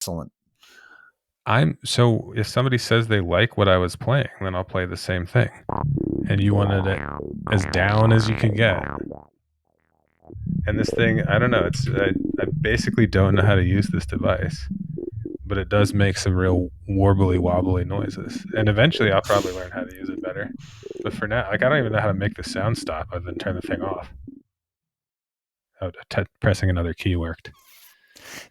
Excellent. So if somebody says they like what I was playing, then I'll play the same thing. And you wanted it as down as you could get. And this thing, I don't know. I basically don't know how to use this device, but it does make some real warbly wobbly noises. And eventually, I'll probably learn how to use it better. But for now, like I don't even know how to make the sound stop other than turn the thing off. Oh, pressing another key worked.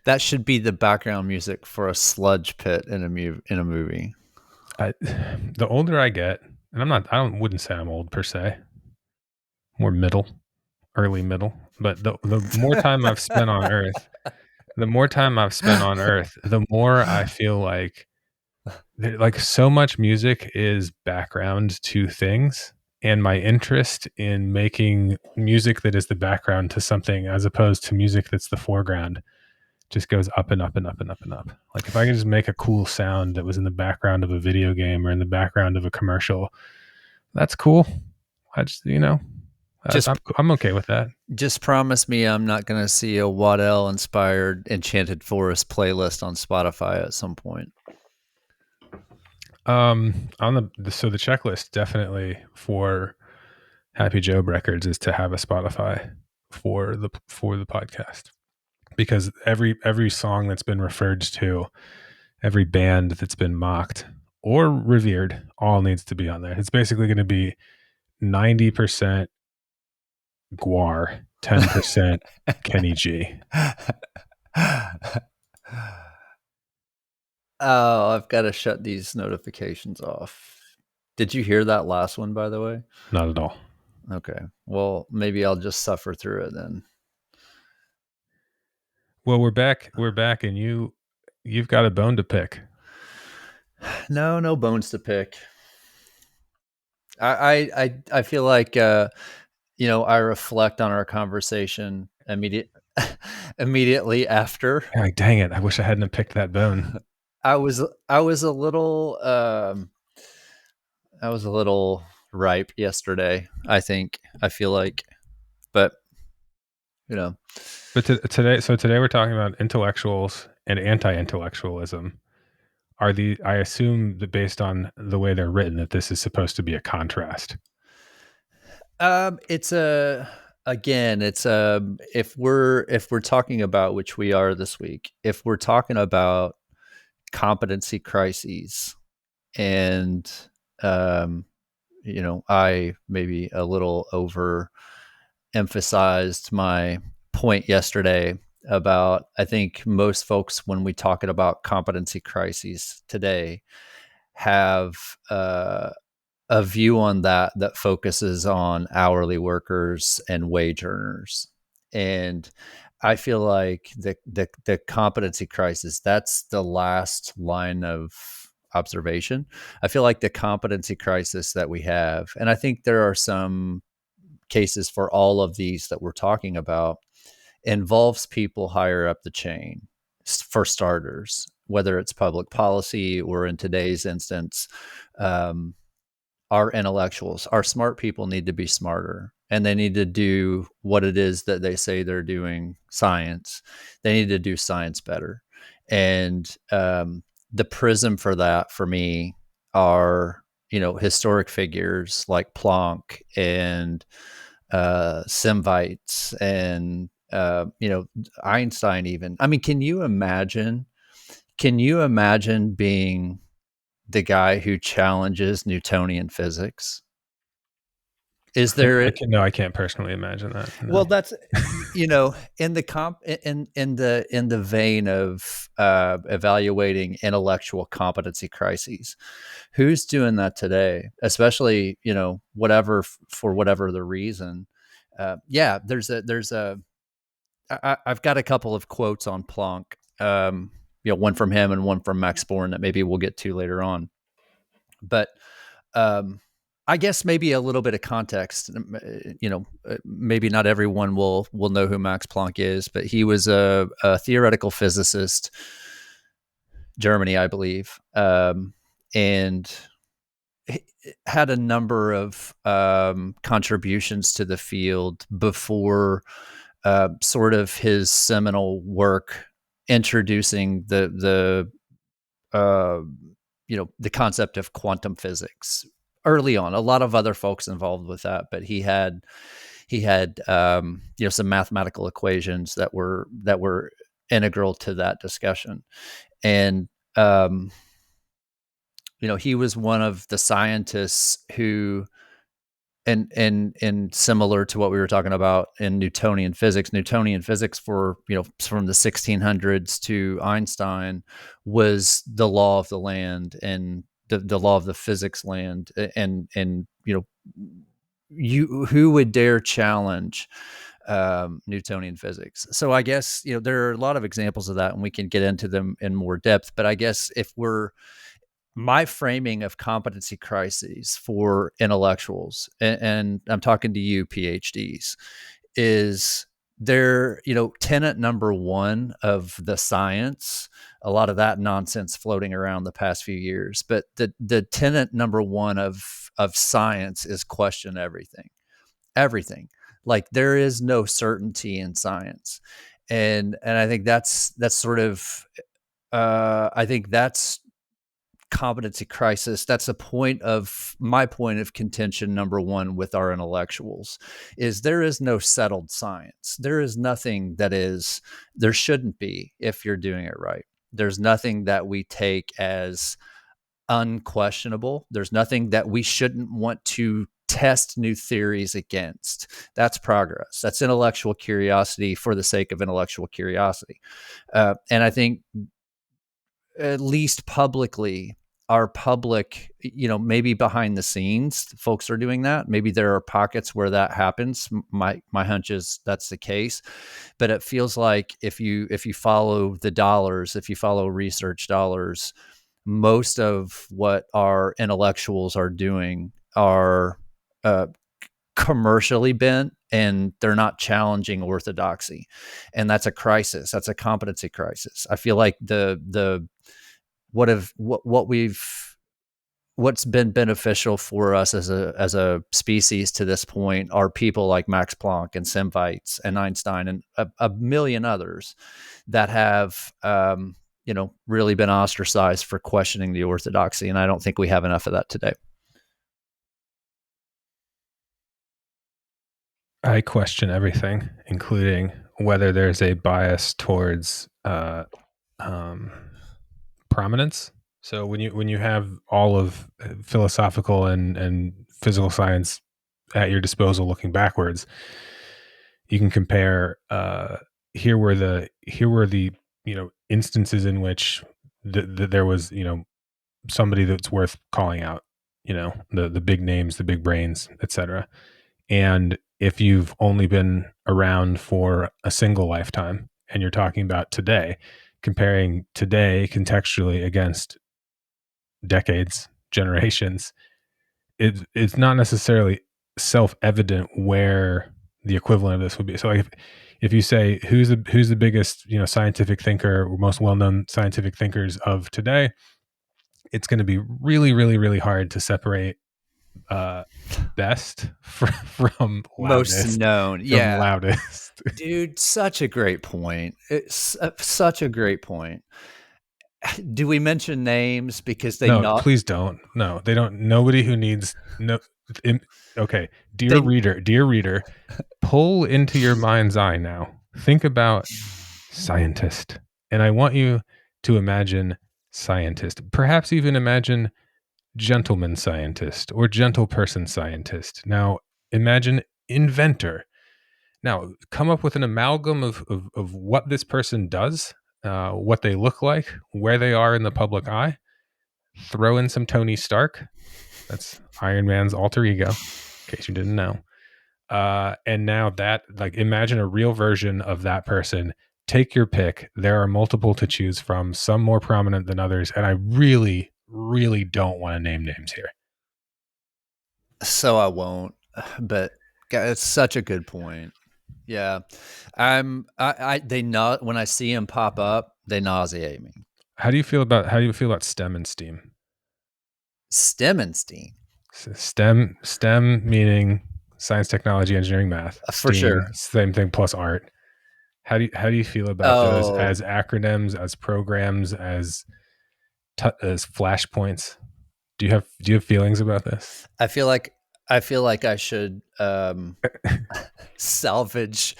That should be the background music for a sludge pit in a movie. The older I get, and wouldn't say I'm old per se, more middle, early middle, but the more time I've spent on Earth, the more I feel like so much music is background to things, and my interest in making music that is the background to something as opposed to music that's the foreground just goes up and up and up and up and up. Like if I could just make a cool sound that was in the background of a video game or in the background of a commercial, that's cool. I just, I'm okay with that. Just promise me I'm not going to see a Waddell inspired Enchanted Forest playlist on Spotify at some point. On the checklist definitely for Happy Job Records is to have a Spotify for the podcast, because every song that's been referred to, every band that's been mocked or revered, all needs to be on there. It's basically going to be 90% Guar, 10% Kenny G. Oh, I've got to shut these notifications off. Did you hear that last one, by the way? Not at all. Okay. Well, maybe I'll just suffer through it then. Well, we're back, and you've got a bone to pick. No bones to pick. I feel like I reflect on our conversation immediately after. Like, dang it! I wish I hadn't picked that bone. I was a little ripe yesterday. I feel like, but But today we're talking about intellectuals and anti-intellectualism. I assume that based on the way they're written, that this is supposed to be a contrast. It's if we're talking about, which we are this week, if we're talking about competency crises, and I maybe a little over emphasized my point yesterday about, I think most folks, when we talk about competency crises today, have a view on that focuses on hourly workers and wage earners. And I feel like the competency crisis, that's the last line of observation. I feel like the competency crisis that we have, and I think there are some cases for all of these that we're talking about, involves people higher up the chain, for starters, whether it's public policy or, in today's instance, our intellectuals. Our smart people need to be smarter, and they need to do what it is that they say they're doing, science. They need to do science better. And the prism for that, for me, are historic figures like Planck and Semveitz and Einstein even. I mean, can you imagine being the guy who challenges Newtonian physics? Is there? I can't personally imagine that. No. Well, that's in the vein of evaluating intellectual competency crises. Who's doing that today? Especially for whatever the reason. I've got a couple of quotes on Planck. One from him and one from Max Born that maybe we'll get to later on. But I guess maybe a little bit of context. Maybe not everyone will know who Max Planck is, but he was a theoretical physicist, Germany, I believe, and had a number of contributions to the field before sort of his seminal work introducing uh, the concept of quantum physics early on. A lot of other folks involved with that, but he had some mathematical equations that were integral to that discussion. And he was one of the scientists who, and similar to what we were talking about in Newtonian physics, for from the 1600s to Einstein was the law of the land and the law of the physics land. And you who would dare challenge Newtonian physics? So I guess there are a lot of examples of that, and we can get into them in more depth. But I guess if we're my framing of competency crises for intellectuals, and I'm talking to you, PhDs, is their tenet number one of the science. A lot of that nonsense floating around the past few years, but the tenet number one of science is question everything. Like, there is no certainty in science. And I think that's sort of I think that's competency crisis. That's my point of contention number one with our intellectuals, is there is no settled science. There is nothing there shouldn't be if you're doing it right. There's nothing that we take as unquestionable. There's nothing that we shouldn't want to test new theories against. That's progress. That's intellectual curiosity for the sake of intellectual curiosity. And I think, at least publicly, our public, maybe behind the scenes, folks are doing that. Maybe there are pockets where that happens. My hunch is that's the case, but it feels like if you follow the dollars, if you follow research dollars, most of what our intellectuals are doing are commercially bent, and they're not challenging orthodoxy, and that's a crisis. That's a competency crisis. I feel like what's been beneficial for us as a species to this point are people like Max Planck and Semveitz and Einstein and a million others that have really been ostracized for questioning the orthodoxy, and I don't think we have enough of that today. I question everything, including whether there's a bias towards prominence. So when you have all of philosophical and physical science at your disposal, looking backwards, you can compare. Here were the instances in which there was somebody that's worth calling out. The big names, the big brains, etc. And if you've only been around for a single lifetime and you're talking about today, comparing today contextually against decades, generations, it's not necessarily self-evident where the equivalent of this would be. So like if you say who's the biggest scientific thinker or most well-known scientific thinkers of today, it's going to be really, really, really hard to separate best from Most loudest. known, From yeah. loudest. Dude, such a great point. It's such a great point. Do we mention names because No, please don't. No, they don't. Nobody who needs no. Okay, dear reader, pull into your mind's eye now. Think about scientist, and I want you to imagine scientist. Perhaps even imagine gentleman scientist or gentleperson scientist. Now, imagine inventor. Now, come up with an amalgam of what this person does, what they look like, where they are in the public eye. Throw in some Tony Stark. That's Iron Man's alter ego, in case you didn't know. And now imagine a real version of that person. Take your pick. There are multiple to choose from, some more prominent than others. And I really, really don't want to name names here. So I won't, but it's such a good point. Yeah. When I see them pop up, they nauseate me. How do you feel about STEM and STEAM? STEM and STEAM. STEM meaning science, technology, engineering, math. For STEAM, sure. same thing plus art. How do you feel about those Oh, as acronyms, as programs, as flashpoints? Do you have feelings about this? I feel like I should salvage.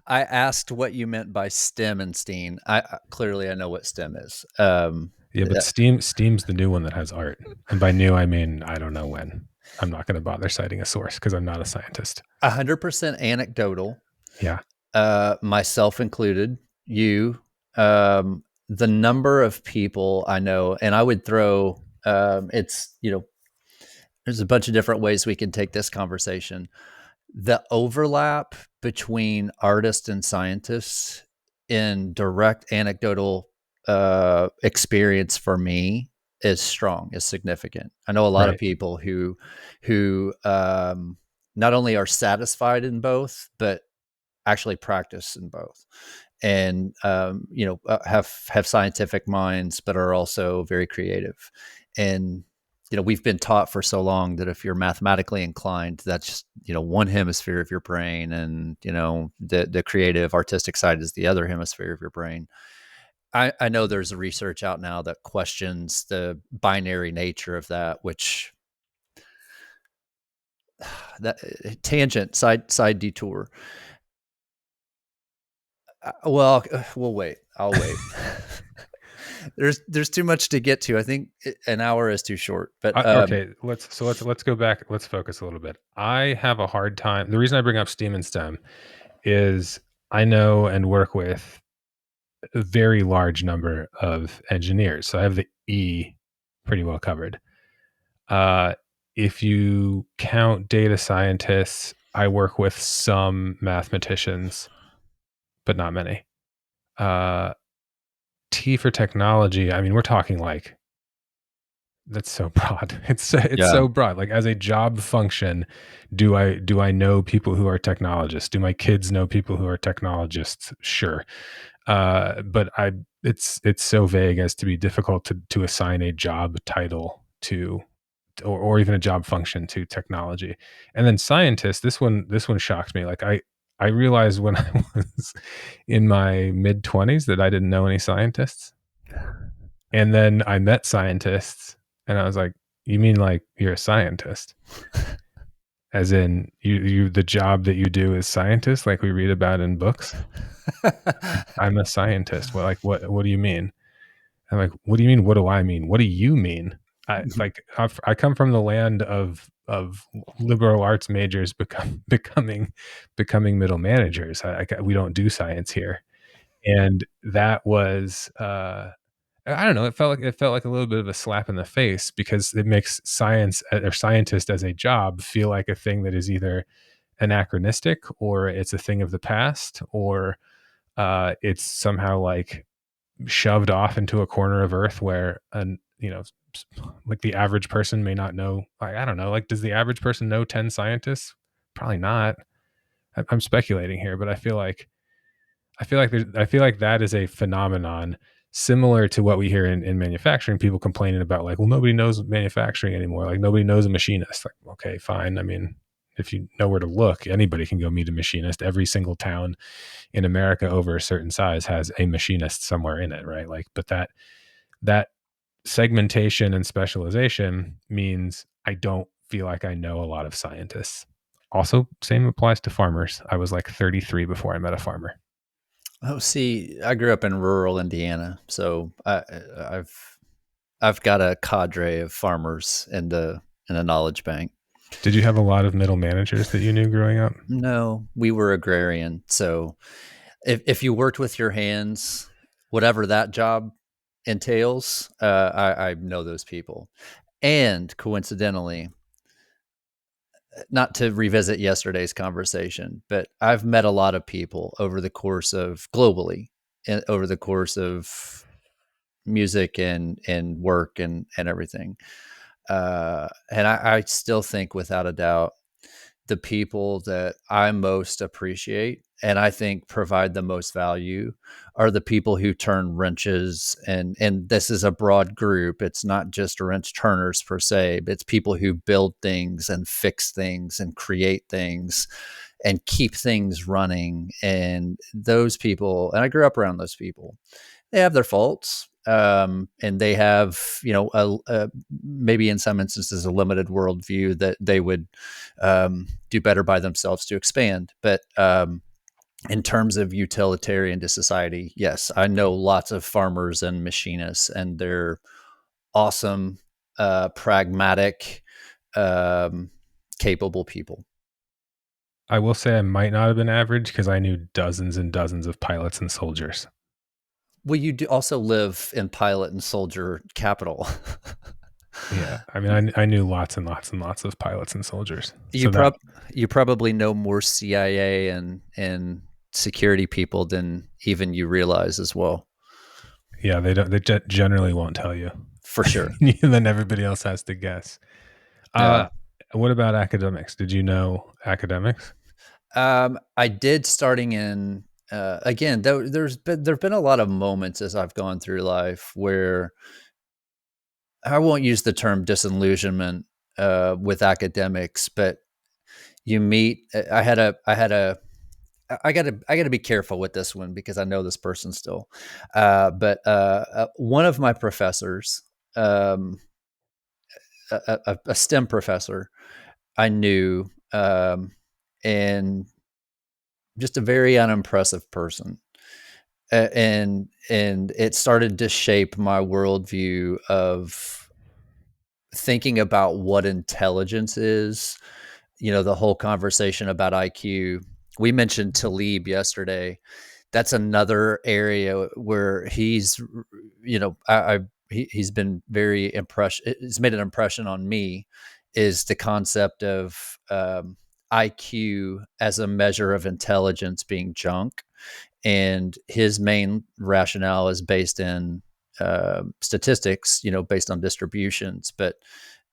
I asked what you meant by STEM and STEAM. Clearly I know what STEM is. Yeah, but Steam's the new one that has art. And by new I mean I don't know when. I'm not going to bother citing a source because I'm not a scientist. 100% anecdotal, Yeah, myself included. You, the number of people I know, and I would throw. It's there's a bunch of different ways we can take this conversation. The overlap between artists and scientists in direct anecdotal experience for me is strong, is significant. I know a lot of right. people who not only are satisfied in both, but actually practice in both, and have scientific minds, but are also very creative. And we've been taught for so long that if you're mathematically inclined, that's just one hemisphere of your brain, and the creative artistic side is the other hemisphere of your brain. I know there's a research out now that questions the binary nature of that, which that tangent side detour. We'll wait. I'll wait. There's too much to get to. I think an hour is too short. But Okay, let's go back. Let's focus a little bit. I have a hard time. The reason I bring up STEAM and STEM is I know and work with a very large number of engineers. So I have the E pretty well covered. Uh, if you count data scientists, I work with some mathematicians, but not many. Uh, T for technology. I mean, we're talking like that's so broad. It's yeah, so broad. Like as a job function, do I know people who are technologists? Do my kids know people who are technologists? Sure. But it's so vague as to be difficult to assign a job title to or even a job function to technology. And then scientists, this one shocked me. Like I realized when I was in my mid 20s that I didn't know any scientists. And then I met scientists and I was like, you mean like you're a scientist? As in you the job that you do is scientist, like we read about in books? Like, I'm a scientist. Well, like what do you mean? I'm like, what do you mean? What do I mean? What do you mean? I come from the land of liberal arts majors becoming middle managers. We don't do science here, and that was I don't know. It felt like a little bit of a slap in the face because it makes science or scientist as a job feel like a thing that is either anachronistic or it's a thing of the past or it's somehow like shoved off into a corner of Earth where like the average person may not know. Like I don't know. Like does the average person know 10 scientists? Probably not. I'm speculating here, but I feel like that is a phenomenon similar to what we hear in manufacturing. People complaining about like, well, nobody knows manufacturing anymore. Like nobody knows a machinist. Like, okay, fine. I mean, if you know where to look, anybody can go meet a machinist. Every single town in America over a certain size has a machinist somewhere in it, right? Like, but that segmentation and specialization means I don't feel like I know a lot of scientists. Also, same applies to farmers. I was like 33 before I met a farmer. Oh, see, I grew up in rural Indiana, so I've I've got a cadre of farmers in the knowledge bank. Did you have a lot of middle managers that you knew growing up? No, we were agrarian, so if you worked with your hands, whatever that job entails, I know those people. And coincidentally, not to revisit yesterday's conversation, but I've met a lot of people over the course of globally, and over the course of music and work and everything. And I still think, without a doubt, the people that I most appreciate and I think provide the most value are the people who turn wrenches, and this is a broad group. It's not just wrench turners per se, but it's people who build things and fix things and create things and keep things running. And those people, and I grew up around those people, they have their faults. And they have, maybe in some instances, a limited worldview that they would do better by themselves to expand. But in terms of utilitarian to society, yes, I know lots of farmers and machinists, and they're awesome, pragmatic, um, capable people. I will say I might not have been average because I knew dozens and dozens of pilots and soldiers. Well, you do also live in pilot and soldier capital. Yeah, I mean, I knew lots and lots and lots of pilots and soldiers. you So that, prob you probably know more CIA and security people than even you realize as well. yeah, they don't. They generally won't tell you, For sure. and then everybody else has to guess. Uh, Yeah. what about academics? Did you know academics? I did starting in again. There've been a lot of moments as I've gone through life where I won't use the term disillusionment with academics, but you meet. I got to be careful with this one because I know this person still. But one of my professors, um, a STEM professor, I knew, and just a very unimpressive person. And it started to shape my worldview of thinking about what intelligence is. The whole conversation about IQ. We mentioned Taleb yesterday. That's another area where he's, he's been very impression. It's made an impression on me. Is the concept of IQ as a measure of intelligence being junk, and his main rationale is based in statistics, based on distributions. But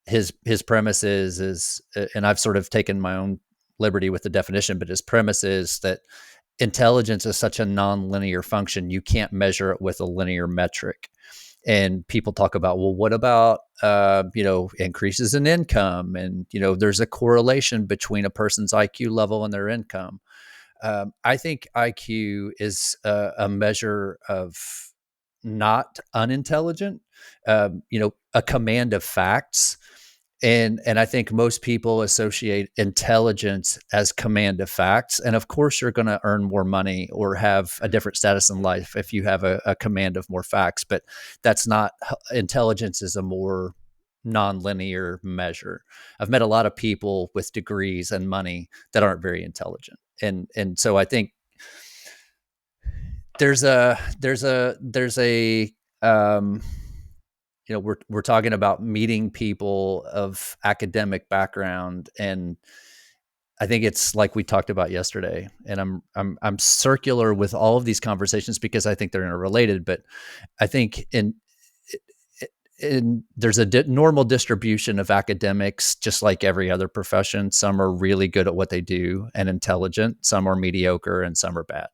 his premise is, and I've sort of taken my own liberty with the definition, but his premise is that intelligence is such a nonlinear function, you can't measure it with a linear metric. And people talk about, well, what about increases in income, and there's a correlation between a person's IQ level and their income. I think IQ is a measure of not unintelligent, a command of facts. And I think most people associate intelligence as command of facts. And of course, you're going to earn more money or have a different status in life if you have a command of more facts. But that's not, intelligence is a more nonlinear measure. I've met a lot of people with degrees and money that aren't very intelligent. And so I think there's a we're talking about meeting people of academic background, and I think it's like we talked about yesterday. And I'm circular with all of these conversations because I think they're interrelated. But I think there's a normal distribution of academics, just like every other profession. Some are really good at what they do and intelligent. Some are mediocre, and some are bad.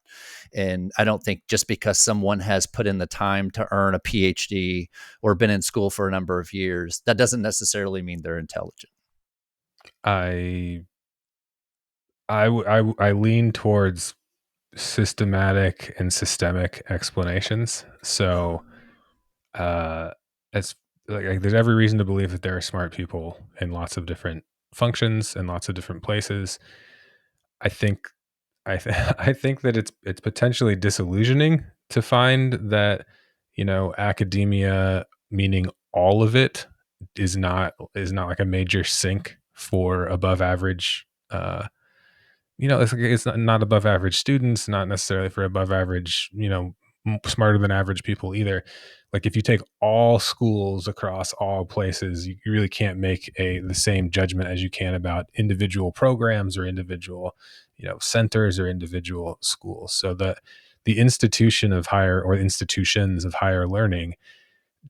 And I don't think just because someone has put in the time to earn a PhD or been in school for a number of years, that doesn't necessarily mean they're intelligent. I I lean towards systematic and systemic explanations. So, uh, it's like there's every reason to believe that there are smart people in lots of different functions and lots of different places. I think I think that it's potentially disillusioning to find that academia, meaning all of it, is not like a major sink for above average. It's not above average students, not necessarily for above average, smarter than average people either. Like if you take all schools across all places, you really can't make the same judgment as you can about individual programs or individual, centers or individual schools. So the institution of higher or institutions of higher learning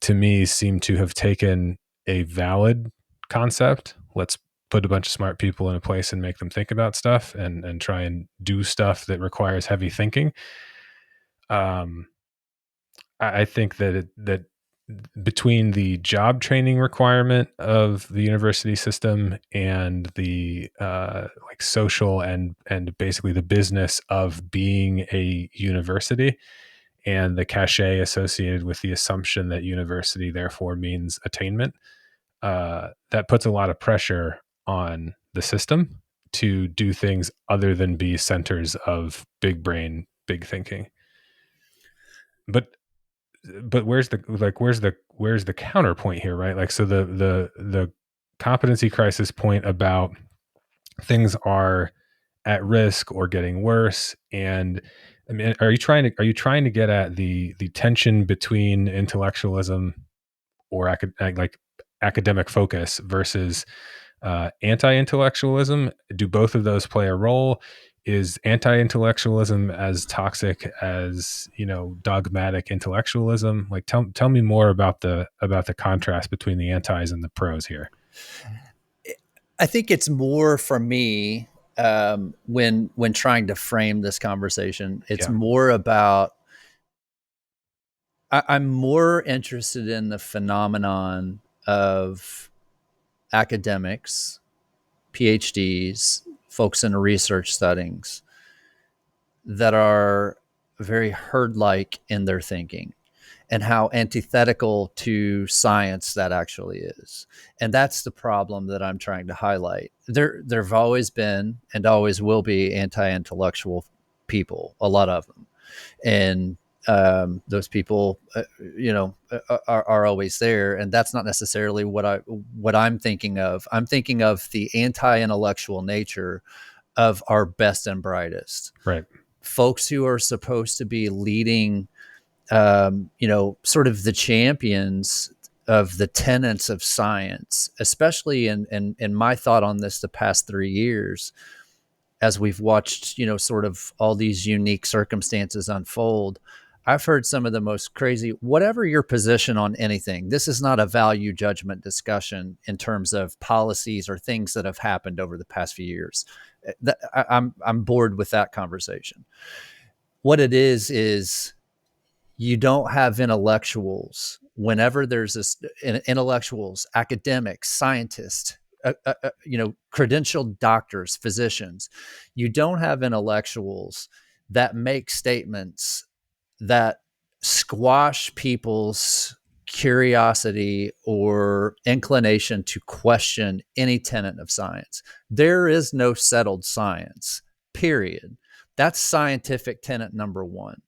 to me seem to have taken a valid concept. Let's put a bunch of smart people in a place and make them think about stuff and try and do stuff that requires heavy thinking. I think that between the job training requirement of the university system and the like social and basically the business of being a university and the cachet associated with the assumption that university therefore means attainment, that puts a lot of pressure on the system to do things other than be centers of big brain, big thinking. But where's the counterpoint here, right? Like, so the competency crisis point about things are at risk or getting worse, and I mean, are you trying to get at the tension between intellectualism or like academic focus versus anti-intellectualism? Do both of those play a role? Is anti-intellectualism as toxic as, dogmatic intellectualism? Like, tell me more about the contrast between the antis and the pros here. I think it's more for me, when trying to frame this conversation. It's Yeah. more about, I'm more interested in the phenomenon of academics, PhDs, folks in research settings that are very herd-like in their thinking, and how antithetical to science that actually is. And that's the problem that I'm trying to highlight. There've always been and always will be anti-intellectual people, a lot of them. And those people, are always there. And that's not necessarily what I'm thinking of. I'm thinking of the anti-intellectual nature of our best and brightest. Right. Folks who are supposed to be leading, sort of the champions of the tenets of science, especially in my thought on this the past 3 years, as we've watched, sort of all these unique circumstances unfold. I've heard some of the most crazy, whatever your position on anything, this is not a value judgment discussion in terms of policies or things that have happened over the past few years. I'm bored with that conversation. What it is you don't have intellectuals whenever there's this intellectuals, academics, scientists, credentialed doctors, physicians. You don't have intellectuals that make statements that squash people's curiosity or inclination to question any tenet of science. There is no settled science, period. That's scientific tenet number one.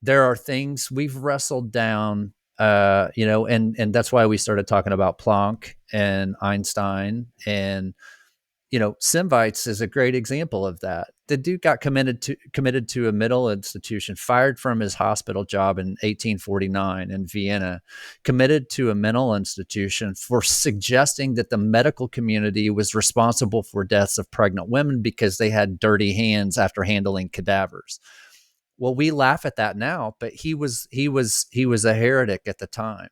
There are things we've wrestled down, and that's why we started talking about Planck and Einstein, and Simvites is a great example of that. The dude got committed to a mental institution, fired from his hospital job in 1849 in Vienna, committed to a mental institution for suggesting that the medical community was responsible for deaths of pregnant women because they had dirty hands after handling cadavers. Well, we laugh at that now, but he was a heretic at the time.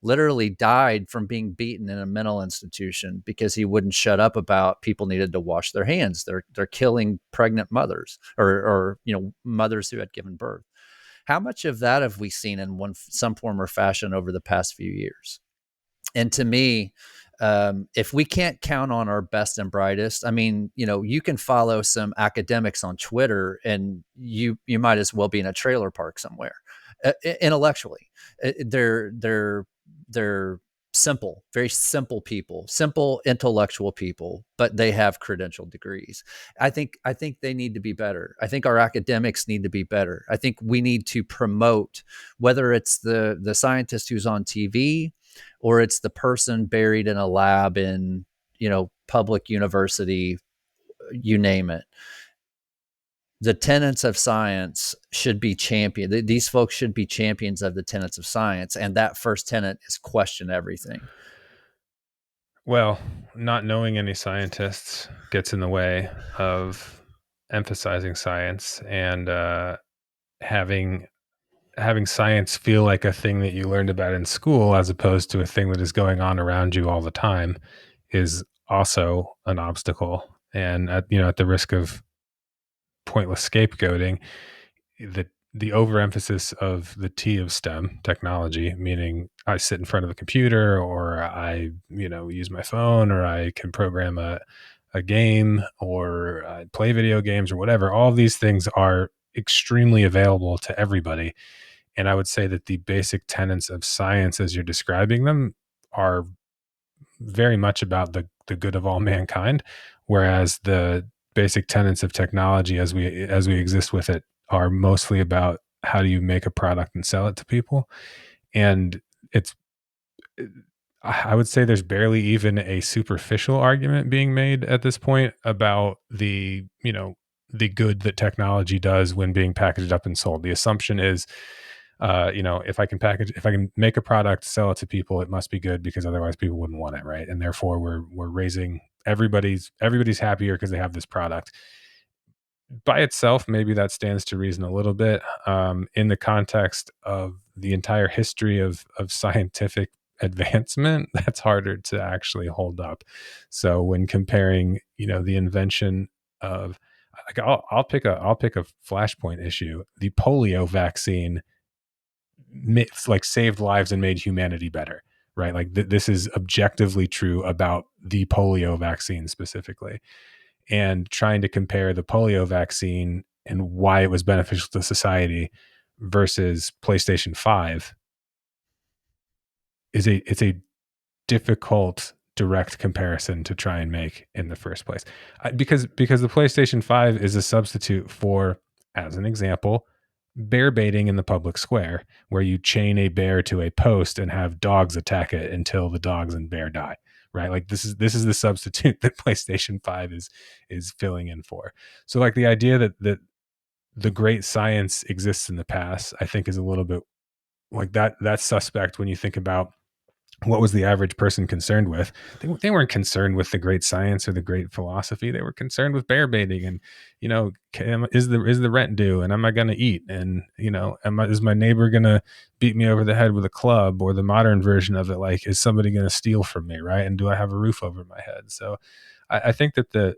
Literally died from being beaten in a mental institution because he wouldn't shut up about people needed to wash their hands. They're killing pregnant mothers or mothers who had given birth. How much of that have we seen in some form or fashion over the past few years? And to me, if we can't count on our best and brightest, I mean, you can follow some academics on Twitter, and you might as well be in a trailer park somewhere. Intellectually, they're simple, very simple people, simple intellectual people, but they have credentialed degrees. I think they need to be better. I think our academics need to be better. I think we need to promote, whether it's the scientist who's on TV or it's the person buried in a lab in, public university, you name it. The tenets of science should be championed. These folks should be champions of the tenets of science. And that first tenet is question everything. Well, not knowing any scientists gets in the way of emphasizing science, and having science feel like a thing that you learned about in school as opposed to a thing that is going on around you all the time is also an obstacle. And at the risk of pointless scapegoating, the the overemphasis of the T of STEM technology, meaning I sit in front of a computer, or I use my phone, or I can program a game, or play video games, or whatever. All of these things are extremely available to everybody. And I would say that the basic tenets of science, as you're describing them, are very much about the good of all mankind, whereas the basic tenets of technology, as we exist with it, are mostly about how do you make a product and sell it to people. And it's I would say there's barely even a superficial argument being made at this point about the good that technology does when being packaged up and sold. The assumption is, if I can make a product, sell it to people, it must be good, because otherwise people wouldn't want it, right? And therefore we're raising everybody's happier because they have this product. By itself, maybe that stands to reason a little bit. In the context of the entire history of scientific advancement, that's harder to actually hold up. So when comparing, the invention of, like, I'll pick a flashpoint issue, the polio vaccine, like, saved lives and made humanity better, right? Like, this is objectively true about the polio vaccine specifically. And trying to compare the polio vaccine and why it was beneficial to society versus PlayStation 5 it's a difficult direct comparison to try and make in the first place. Because the PlayStation 5 is a substitute for, as an example, bear baiting in the public square, where you chain a bear to a post and have dogs attack it until the dogs and bear die. Right? Like, this is the substitute that PlayStation 5 is filling in for. So, like, the idea that the great science exists in the past, I think, is a little bit like that's suspect when you think about what was the average person concerned with. They weren't concerned with the great science or the great philosophy. They were concerned with bear baiting and, is the rent due, and am I going to eat, and, is my neighbor going to beat me over the head with a club, or the modern version of it, like, is somebody going to steal from me, right? And do I have a roof over my head? So I think that the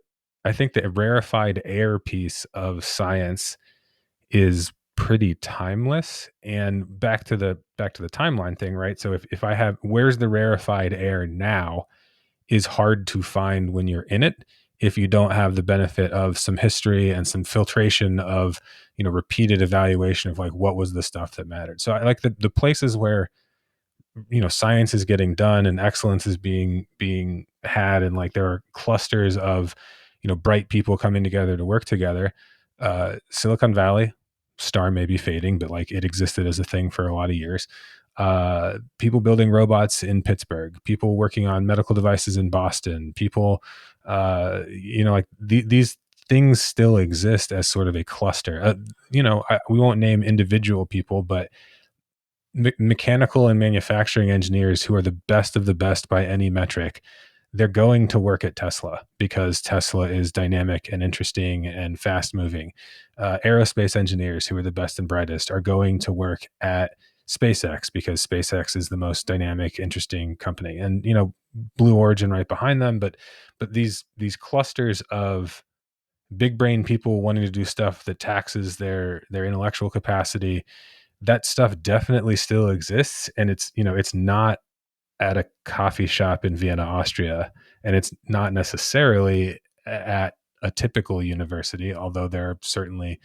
rarefied air piece of science is pretty timeless. And back to the timeline thing, right? So if I have, where's the rarefied air now, is hard to find when you're in it, if you don't have the benefit of some history and some filtration of, repeated evaluation of, like, what was the stuff that mattered. So I like the places where, science is getting done and excellence is being had, and, like, there are clusters of, bright people coming together to work together. Silicon Valley, star may be fading, but, like, it existed as a thing for a lot of years. People building robots in Pittsburgh, people working on medical devices in Boston, people, like, these things still exist as sort of a cluster. We won't name individual people, but mechanical and manufacturing engineers who are the best of the best by any metric, they're going to work at Tesla because Tesla is dynamic and interesting and fast moving. Aerospace engineers who are the best and brightest are going to work at SpaceX because SpaceX is the most dynamic, interesting company. And, Blue Origin right behind them. But these clusters of big brain people wanting to do stuff that taxes their intellectual capacity, that stuff definitely still exists. And it's not at a coffee shop in Vienna, Austria, and it's not necessarily at a typical university, although there are certainly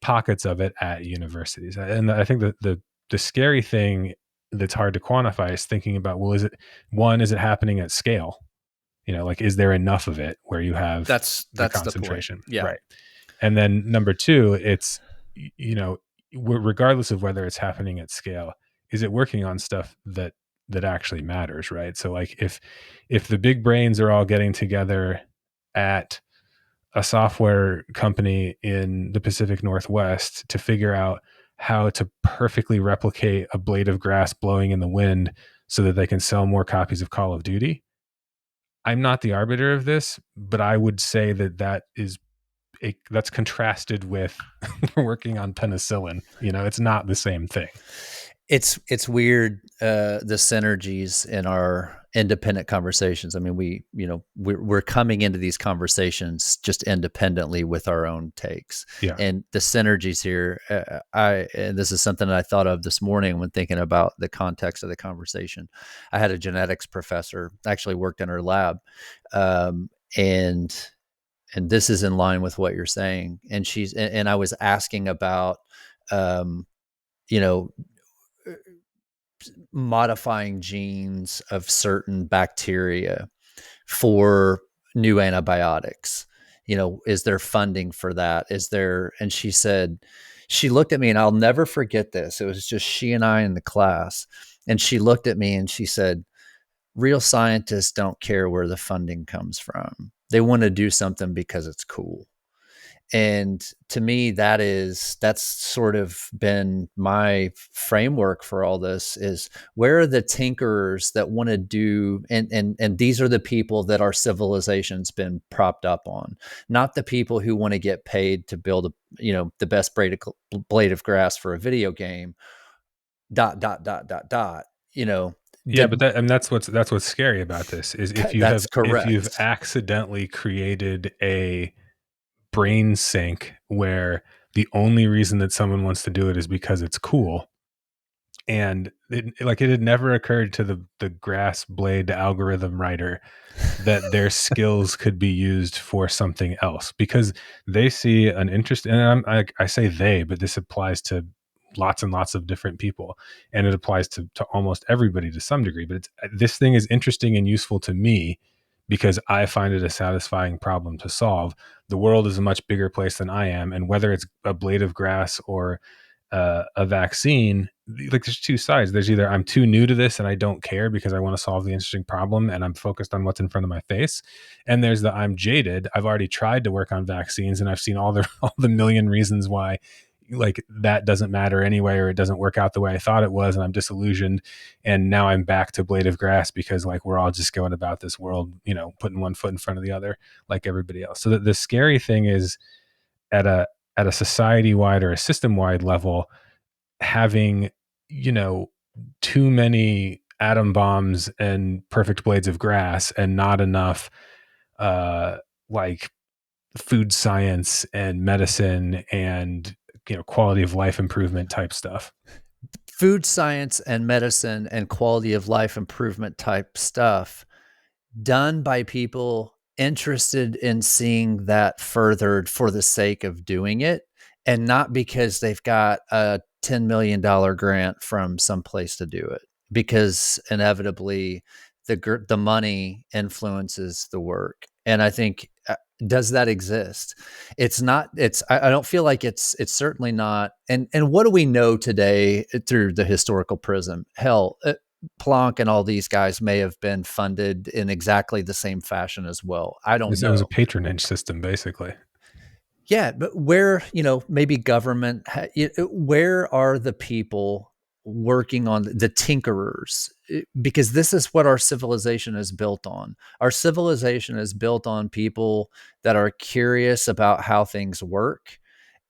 pockets of it at universities. And I think that the scary thing that's hard to quantify is thinking about, well, is it happening at scale? Like, is there enough of it where you have That's the the point. concentration? Yeah. Right. And then number two, it's, regardless of whether it's happening at scale, is it working on stuff that actually matters, right? So, like, if the big brains are all getting together at a software company in the Pacific Northwest to figure out how to perfectly replicate a blade of grass blowing in the wind so that they can sell more copies of Call of Duty, I'm not the arbiter of this, but I would say that's contrasted with working on penicillin. It's not the same thing. It's weird, the synergies in our independent conversations. I mean, we're coming into these conversations just independently with our own takes, Yeah. and the synergies here. And this is something that I thought of this morning when thinking about the context of the conversation. I had a genetics professor, actually worked in her lab, um, and and this is in line with what you're saying. And I was asking about, um, you know modifying genes of certain bacteria for new antibiotics. Is there funding for that? Is there? And she said, she looked at me, and I'll never forget this. It was just she and I in the class. And she looked at me and she said, real scientists don't care where the funding comes from. They want to do something because it's cool. And to me, that's sort of been my framework for all this. Is where are the tinkerers that want to do, and these are the people that our civilization's been propped up on, not the people who want to get paid to build the best blade of grass for a video game, dot dot dot dot dot you know Yeah, de- but that's what's scary about this is that's if you've correct. accidentally created a brain sink where the only reason that someone wants to do it is because it's cool, and it had never occurred to the grass blade algorithm writer that their skills could be used for something else because they see an interest. And I say they, but this applies to lots and lots of different people, and it applies to almost everybody to some degree. But this thing is interesting and useful to me because I find it a satisfying problem to solve. The world is a much bigger place than I am, and whether it's a blade of grass or a vaccine, like there's two sides. There's either I'm too new to this and I don't care because I want to solve the interesting problem and I'm focused on what's in front of my face, and there's the I'm jaded. I've already tried to work on vaccines and I've seen all the all the million reasons why like that doesn't matter anyway, or it doesn't work out the way I thought it was, and I'm disillusioned. And now I'm back to blade of grass because like we're all just going about this world, putting one foot in front of the other like everybody else. So the scary thing is at a society wide or a system wide level, having you know too many atom bombs and perfect blades of grass and not enough uh like food science and medicine and quality of life improvement type stuff. Food science and medicine and quality of life improvement type stuff done by people interested in seeing that furthered for the sake of doing it, and not because they've got a $10 million grant from someplace to do it, because inevitably the money influences the work. And I think, does that exist? It's not. I don't feel like it's certainly not. And what do we know today through the historical prism? Hell, Planck and all these guys may have been funded in exactly the same fashion as well. I don't It was a know. patronage system basically. Yeah, but where, maybe government, where are the people working on the tinkerers? Because this is what our civilization is built on. Our civilization is built on people that are curious about how things work,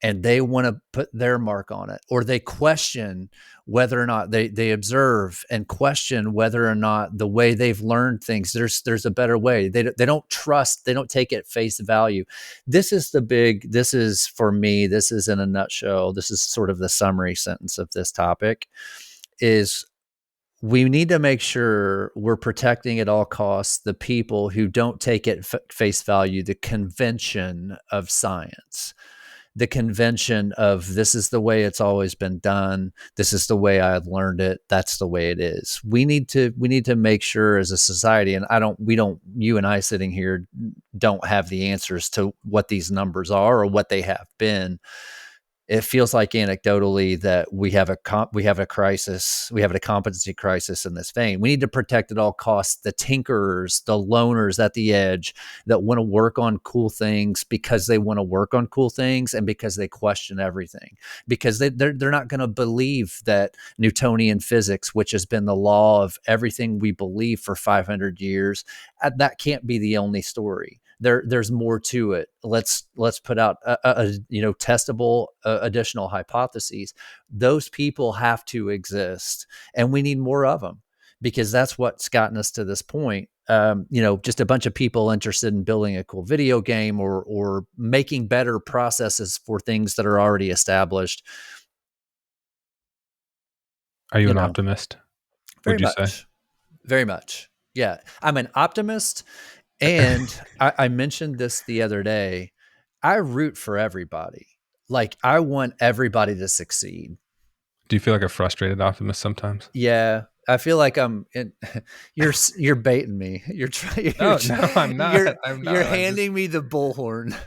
and they want to put their mark on it, or they question whether or not they observe and question whether or not the way they've learned things, there's a better way. They don't trust, they don't take it at face value. This is for me, this is in a nutshell, this is sort of the summary sentence of this topic, is we need to make sure we're protecting at all costs the people who don't take it face value, the convention of science, the convention of this is the way it's always been done. This is the way I've learned it. That's the way it is. We need to make sure as a society, and you and I sitting here don't have the answers to what these numbers are or what they have been. It feels like anecdotally that we have a crisis, we have a competency crisis in this vein. We need to protect at all costs the tinkerers, the loners at the edge that want to work on cool things because they want to work on cool things and because they question everything, because they're not going to believe that Newtonian physics, which has been the law of everything we believe for 500 years, that can't be the only story. there's more to it. Let's put out testable additional hypotheses. Those people have to exist, and we need more of them, because that's what's gotten us to this point. Just a bunch of people interested in building a cool video game, or making better processes for things that are already established. Are you You an know, optimist, very would you say? much, very much. Yeah, I'm an optimist, and I mentioned this the other day. I root for everybody. Like, I want everybody to succeed. Do you feel like a frustrated optimist sometimes? Yeah, I feel like I'm in, you're baiting me. You're trying No, no, I'm not. I'm you're not. I'm just handing me the bullhorn.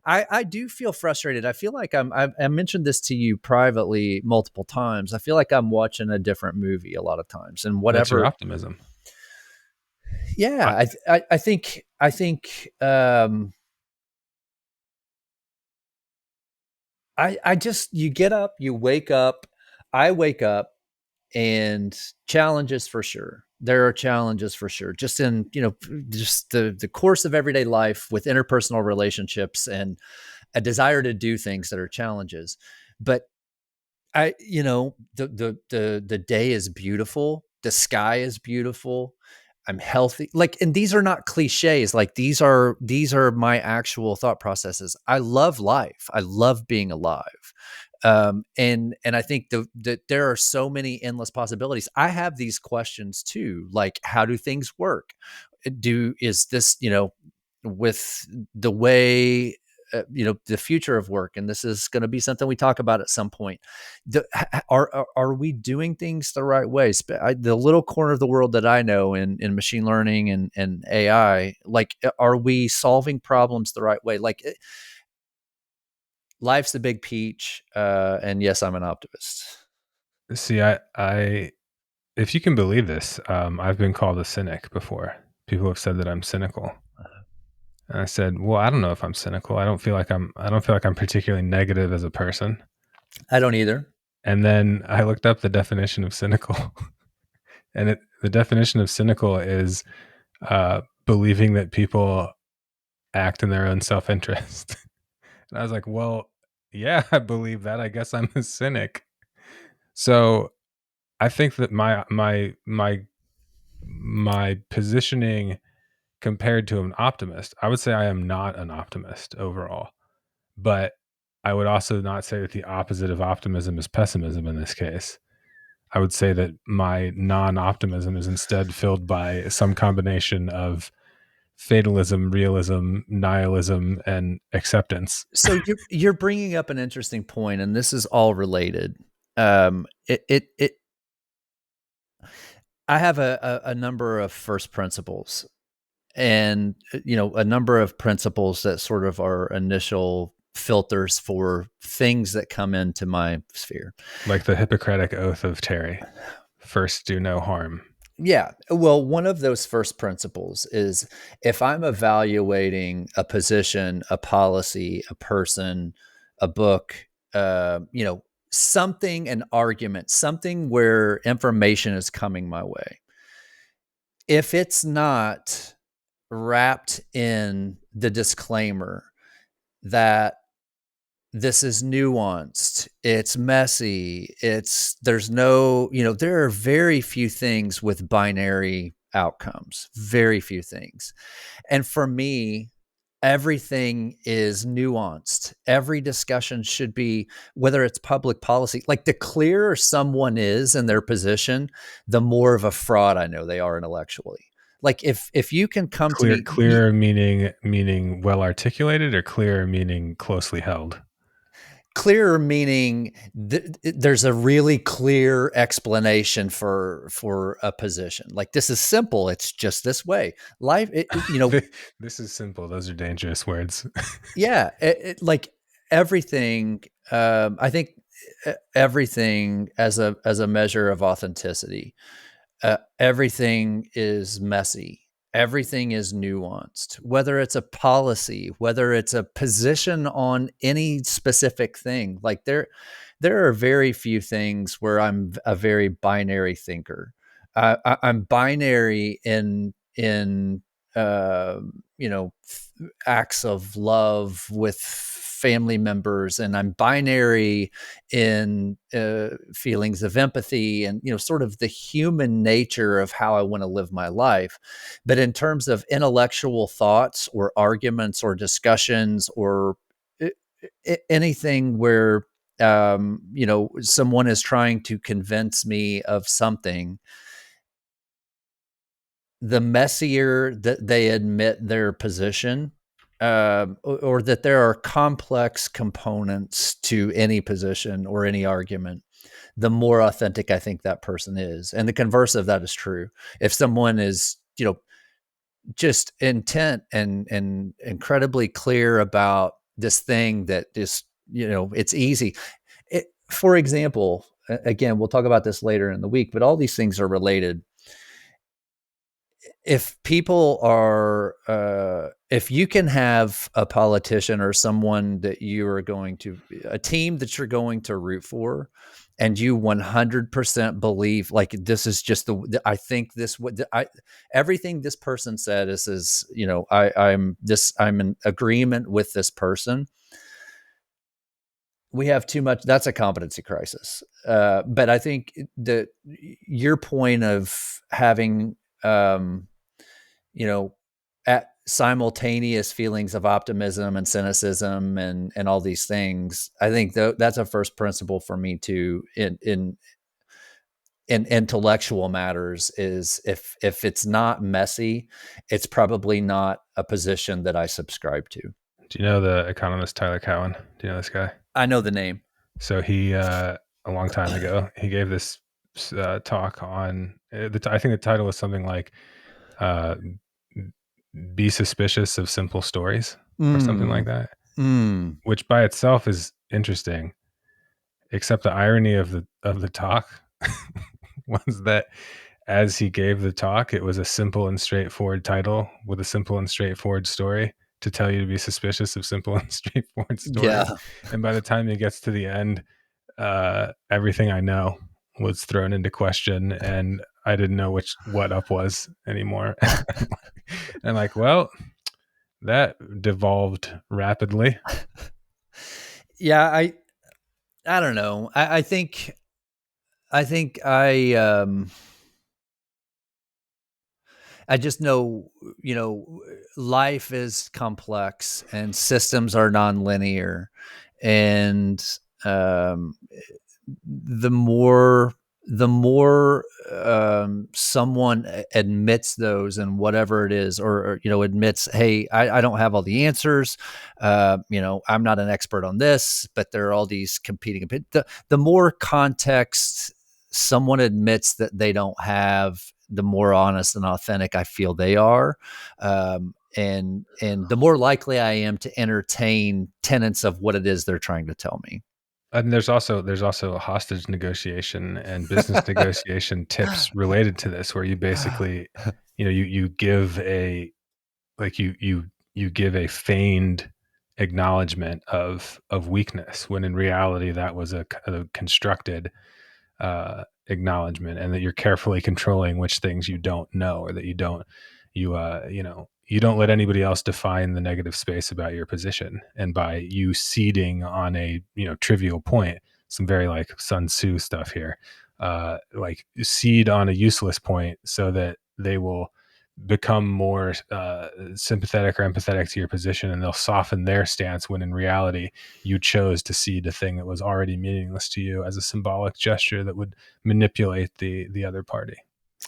I do feel frustrated. I feel like I mentioned this to you privately multiple times. I feel like I'm watching a different movie a lot of times, and that's your whatever. optimism. I, Yeah, I think I just, you get up, you wake up, I wake up, and challenges for sure. There are challenges for sure, just in, just the course of everyday life, with interpersonal relationships and a desire to do things that are challenges. But the day is beautiful. The sky is beautiful. I'm healthy. Like, and these are not cliches. Like, these are my actual thought processes. I love life. I love being alive. And I think that there are so many endless possibilities. I have these questions too, like, how do things work? Is this, with the way, the future of work, and this is going to be something we talk about at some point. Are we doing things the right way? The little corner of the world that I know in machine learning and AI, like, are we solving problems the right way? Like, life's a big peach, and yes, I'm an optimist. See, if you can believe this, I've been called a cynic before. People have said that I'm cynical. And I said, "Well, I don't know if I'm cynical. I don't feel like I'm particularly negative as a person." I don't either. And then I looked up the definition of cynical, and the definition of cynical is believing that people act in their own self-interest. And I was like, "Well, yeah, I believe that. I guess I'm a cynic." So I think that my positioning compared to an optimist, I would say I am not an optimist overall. But I would also not say that the opposite of optimism is pessimism in this case. I would say that my non-optimism is instead filled by some combination of fatalism, realism, nihilism, and acceptance. So you're bringing up an interesting point, and this is all related. It I have a number of first principles, and a number of principles that sort of are initial filters for things that come into my sphere. Like the Hippocratic Oath of Terry. First, do no harm. Yeah. Well, one of those first principles is, if I'm evaluating a position, a policy, a person, a book, something, an argument, something where information is coming my way, if it's not wrapped in the disclaimer that this is nuanced, it's messy, there are very few things with binary outcomes, very few things. And for me, everything is nuanced. Every discussion should be, whether it's public policy, like, the clearer someone is in their position, the more of a fraud I know they are intellectually. Like, if you can come to me, Clear meaning well articulated, or clear meaning closely held? clearer meaning there's a really clear explanation for a position. Like, this is simple, it's just this way. Life, This is simple. Those are dangerous words. yeah, like, everything. I think everything as a measure of authenticity. Everything is messy. Everything is nuanced, whether it's a policy, whether it's a position on any specific thing. Like, there are very few things where I'm a very binary thinker. I'm binary in acts of love with family members, and I'm binary in feelings of empathy and sort of the human nature of how I want to live my life. But in terms of intellectual thoughts or arguments or discussions or anything where someone is trying to convince me of something, the messier that they admit their position, or that there are complex components to any position or any argument, the more authentic I think that person is. And the converse of that is true. If someone is, just intent and incredibly clear about this thing that is, it's easy. For example, again, we'll talk about this later in the week, but all these things are related. If people are, if you can have a politician or someone that you are going to, a team that you're going to root for, and you 100% believe, like, this is just I think this would, everything this person said is, I'm in agreement with this person. We have too much. That's a competency crisis. But I think that your point of having, at simultaneous feelings of optimism and cynicism and all these things, I think that's a first principle for me too in intellectual matters. Is if it's not messy, it's probably not a position that I subscribe to. Do you know the economist Tyler Cowen? Do you know this guy? I know the name. So he, a long time ago, he gave this talk on, I think the title was something like, be suspicious of simple stories or something like that, which by itself is interesting, except the irony of the talk was that as he gave the talk, it was a simple and straightforward title with a simple and straightforward story to tell you to be suspicious of simple and straightforward stories. Yeah. And by the time he gets to the end, everything I know was thrown into question, and I didn't know what up was anymore. And like, well, that devolved rapidly. Yeah, I don't know. I think I just know, life is complex and systems are nonlinear, and the more someone admits those and whatever it is, or admits, hey, I don't have all the answers, I'm not an expert on this, but there are all these competing the more context someone admits that they don't have, the more honest and authentic I feel they are, and the more likely I am to entertain tenets of what it is they're trying to tell me. And there's also a hostage negotiation and business negotiation tips related to this, where you basically, you give a, like, you give a feigned acknowledgement of weakness, when in reality that was a constructed acknowledgement, and that you're carefully controlling which things you don't know, or that you don't let anybody else define the negative space about your position. And by you ceding on a trivial point, some very like Sun Tzu stuff here, like cede on a useless point so that they will become more sympathetic or empathetic to your position, and they'll soften their stance, when in reality you chose to cede a thing that was already meaningless to you as a symbolic gesture that would manipulate the other party.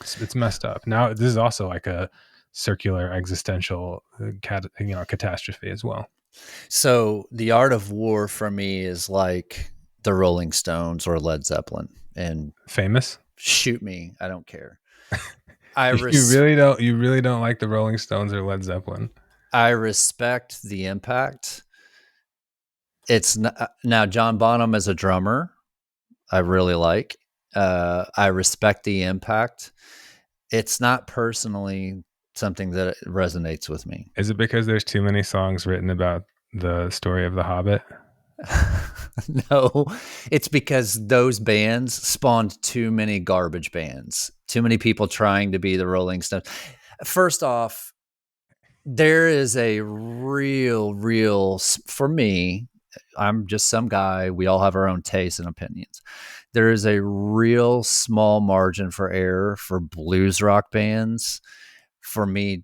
It's messed up. Now this is also like a circular existential catastrophe as well. So the art of war for me is like the Rolling Stones or Led Zeppelin, and Famous. shoot me, I don't care. You really don't like the Rolling Stones or Led Zeppelin. I respect the impact. It's not, now John Bonham as a drummer, I really like. I respect the impact. It's not personally something that resonates with me. Is it because there's too many songs written about the story of the Hobbit? No, it's because those bands spawned too many garbage bands, too many people trying to be the Rolling Stones. First off, There is a real, for me, I'm just some guy. We all have our own tastes and opinions. There is a real small margin for error for blues rock bands. For me,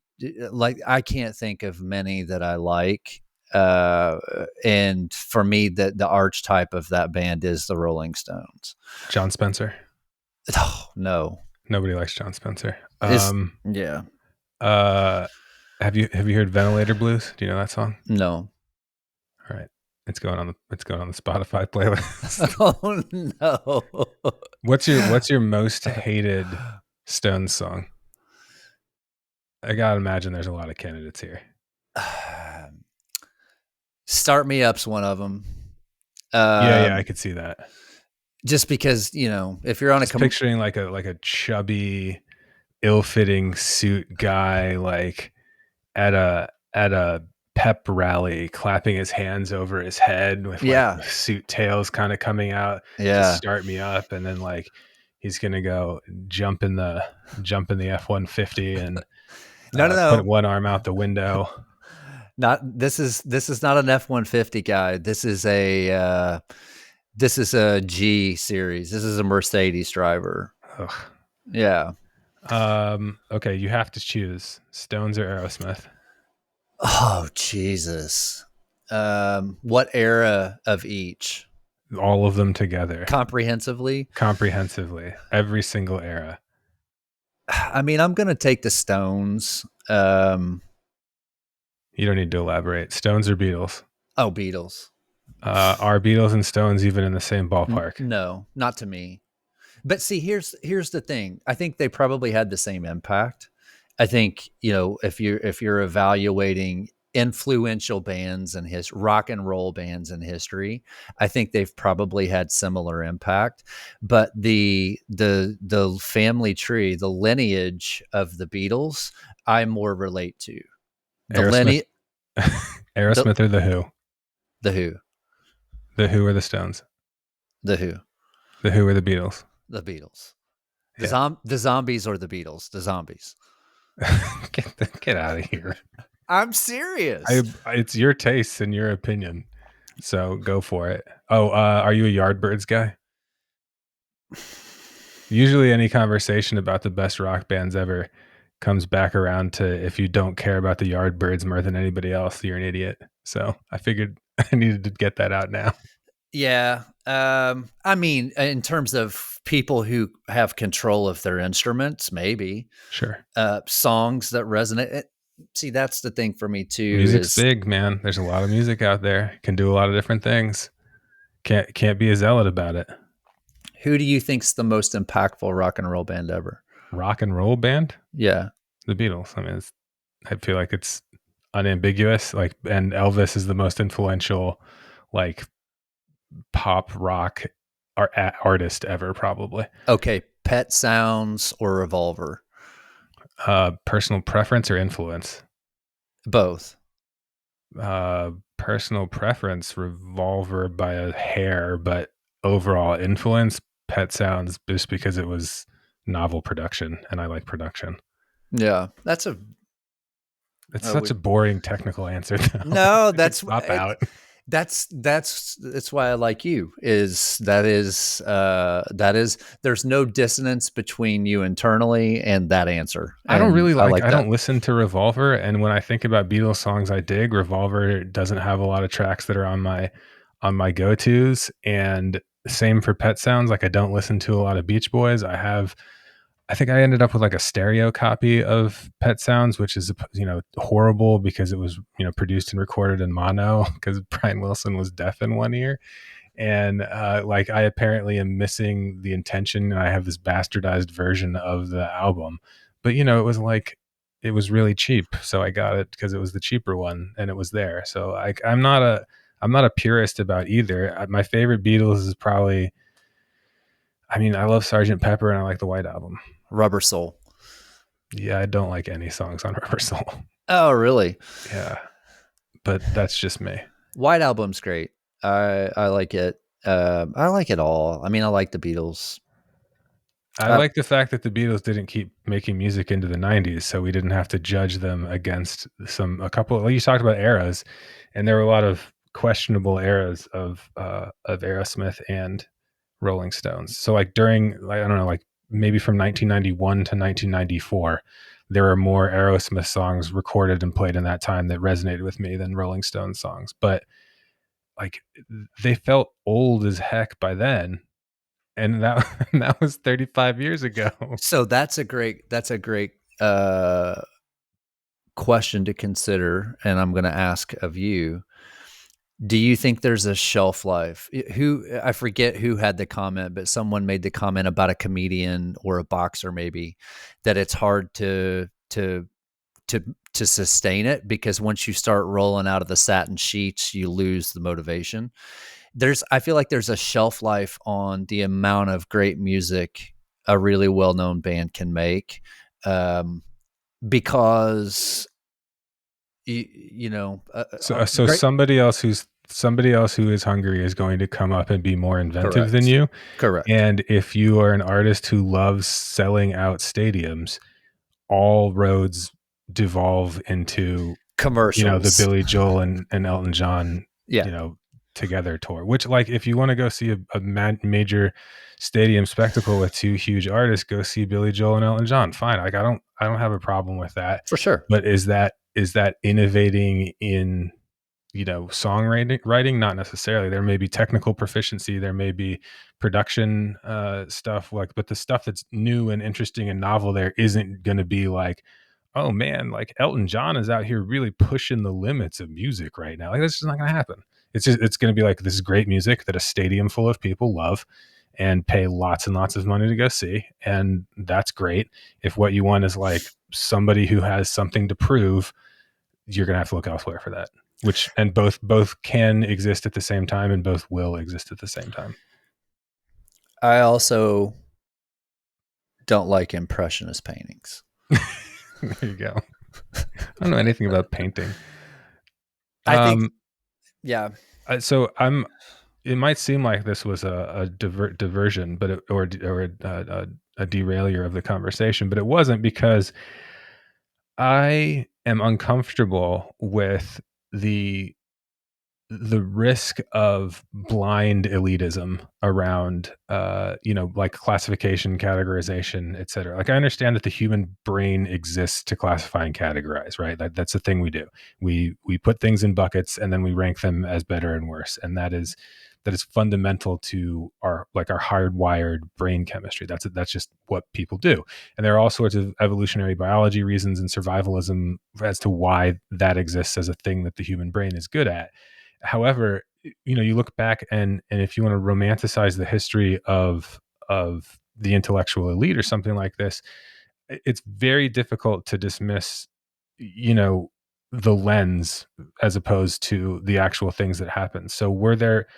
like I can't think of many that I like. Uh, and for me, the archetype of that band is the Rolling Stones. John Spencer. Oh, no, Nobody likes John Spencer. it's yeah, Uh, have you heard Ventilator Blues? Do you know that song? no. All right, it's going on the Spotify playlist. Oh no. What's your most hated Stones song? I gotta imagine there's a lot of candidates here. Start Me Up's one of them. Yeah, I could see that. Just because, if you're on Just picturing like a chubby, ill-fitting suit guy, like at a pep rally, clapping his hands over his head with like yeah, the suit tails kind of coming out to yeah. start me up, and then like he's gonna go jump in the F-150 and No, no, put no. one arm out the window. Not this is not an F-150 guy. This is a G series. This is a Mercedes driver. Ugh. Yeah. Okay, you have to choose Stones or Aerosmith. Oh, Jesus. What era of each? All of them together, Comprehensively? comprehensively, every single era. I mean, I'm going to take the Stones. You don't need to elaborate. Stones or Beatles? Oh, Beatles. Are Beatles and Stones even in the same ballpark? No, not to me. But see, here's the thing. I think they probably had the same impact. I think, if you're evaluating influential bands and his rock and roll bands in history, I think they've probably had similar impact. But the family tree, the lineage of the Beatles, I more relate to. The Aerosmith, lineage the Aerosmith or the Who? the Who. The Who or the Stones? The Who. The Who or the Beatles? The Beatles. Yeah. The zombies or the Beatles. The zombies. Get out of here. I'm serious. It's your taste and your opinion, so go for it. Oh, are you a Yardbirds guy? Usually, any conversation about the best rock bands ever comes back around to if you don't care about the Yardbirds more than anybody else, you're an idiot. So I figured I needed to get that out now. Yeah. I mean, in terms of people who have control of their instruments, maybe. Sure. Songs that resonate. See, that's the thing for me too Music's is big, man. There's a lot of music out there. Can do a lot of different things. Can't be a zealot about it. who do you think's the most impactful rock and roll band ever? Rock and roll band? Yeah. The Beatles. I mean, I feel like it's unambiguous. Like, and Elvis is the most influential, like, pop rock artist ever, probably. Okay. Pet Sounds or Revolver? Personal preference or influence? Both. Personal preference, Revolver by a hair, but overall influence, Pet Sounds, just because it was novel production, and I like production. Yeah. It's such a boring technical answer, though. No, I could stop out. That's why I like you. There's no dissonance between you internally and that answer. I don't And really I like. like I that. don't listen to Revolver, and when I think about Beatles songs, I dig. Revolver doesn't have a lot of tracks that are on my go tos, and same for Pet Sounds. Like I don't listen to a lot of Beach Boys. I think I ended up with like a stereo copy of Pet Sounds, which is horrible because it was produced and recorded in mono because Brian Wilson was deaf in one ear, and like I apparently am missing the intention, and I have this bastardized version of the album. But it was really cheap, so I got it because it was the cheaper one, and it was there. So I'm not a purist about either. My favorite Beatles is probably. I mean, I love Sgt. Pepper and I like the White Album. Rubber Soul. Yeah, I don't like any songs on Rubber Soul. Oh, really? Yeah, but that's just me. White Album's great. I like it. I like it all. I mean, I like the Beatles. I like the fact that the Beatles didn't keep making music into the 90s, so we didn't have to judge them against a couple. Like you talked about eras, and there were a lot of questionable eras of Aerosmith and Rolling Stones. So like during, like, I don't know, like maybe from 1991 to 1994, there were more Aerosmith songs recorded and played in that time that resonated with me than Rolling Stones songs. But like they felt old as heck by then, and that that was 35 years ago. So that's a great question to consider, and I'm going to ask of you. Do you think there's a shelf life? Who, I forget who had the comment, but someone made the comment about a comedian or a boxer, maybe, that it's hard to to sustain it because once you start rolling out of the satin sheets, you lose the motivation. I feel like there's a shelf life on the amount of great music a really well-known band can make, um, because So great. somebody else who is hungry is going to come up and be more inventive than Correct. you. Correct. And if you are an artist who loves selling out stadiums, all roads devolve into, the Commercials. Billy Joel and Elton John, Yeah, together tour. Which, like, if you want to go see a major stadium spectacle with two huge artists, go see Billy Joel and Elton John. Fine. Like, I don't have a problem with that. for sure. But is that innovating in, songwriting? Writing? Not necessarily. There may be technical proficiency, there may be production stuff, like, but the stuff that's new and interesting and novel there isn't going to be like, oh man, like Elton John is out here really pushing the limits of music right now. Like, that's just not going to happen. It's going to be like, this is great music that a stadium full of people love and pay lots and lots of money to go see, and that's great. If what you want is like somebody who has something to prove, you're going to have to look elsewhere for that. And both can exist at the same time, and both will exist at the same time. I also don't like impressionist paintings. There you go. I don't know anything about painting. I think, yeah. So it might seem like this was a diversion, or a derailleur of the conversation, but it wasn't, because I am uncomfortable with the risk of blind elitism around, like classification, categorization, et cetera. Like, I understand that the human brain exists to classify and categorize, right? That's the thing we do. We put things in buckets and then we rank them as better and worse, and that is fundamental to our hardwired brain chemistry. That's just what people do. And there are all sorts of evolutionary biology reasons and survivalism as to why that exists as a thing that the human brain is good at. However, you look back, and if you want to romanticize the history of the intellectual elite or something like this, it's very difficult to dismiss, the lens as opposed to the actual things that happen. So were there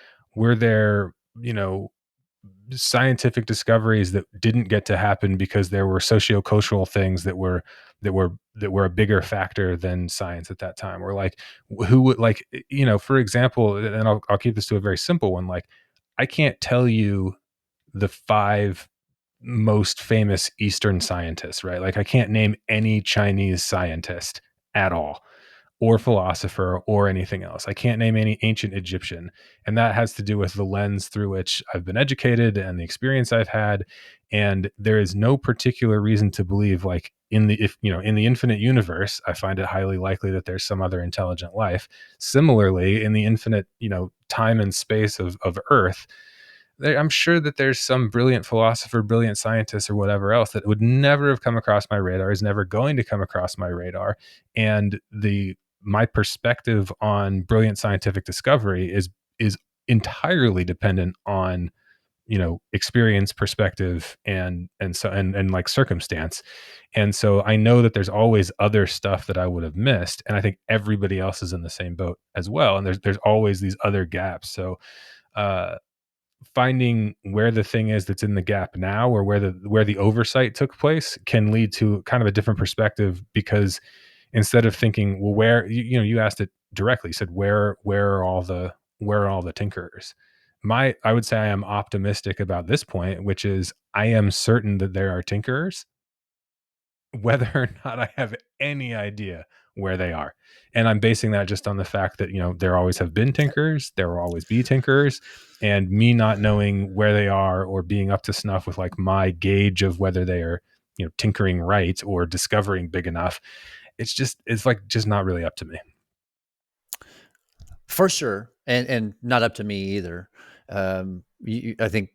scientific discoveries that didn't get to happen because there were sociocultural things that were a bigger factor than science at that time? Or like, who would, like, for example, and I'll keep this to a very simple one. Like, I can't tell you the five most famous Eastern scientists, right? Like, I can't name any Chinese scientist at all, or philosopher, or anything else. I can't name any ancient Egyptian. And that has to do with the lens through which I've been educated and the experience I've had. And there is no particular reason to believe, like, in the infinite universe, I find it highly likely that there's some other intelligent life. Similarly, in the infinite, time and space of Earth, I'm sure that there's some brilliant philosopher, brilliant scientist, or whatever else that would never have come across my radar, is never going to come across my radar. And my perspective on brilliant scientific discovery is entirely dependent on, experience, perspective, and like circumstance. And so I know that there's always other stuff that I would have missed, and I think everybody else is in the same boat as well. And there's always these other gaps. So uh finding where the thing is that's in the gap now, or where the oversight took place, can lead to kind of a different perspective. Because instead of thinking, well, where, you asked it directly, you said, where are all the tinkerers? I would say I am optimistic about this point, which is, I am certain that there are tinkerers, whether or not I have any idea where they are. And I'm basing that just on the fact that, there always have been tinkerers, there will always be tinkerers, and me not knowing where they are or being up to snuff with like my gauge of whether they are, tinkering right or discovering big enough. It's like just not really up to me. For sure, and not up to me either. I think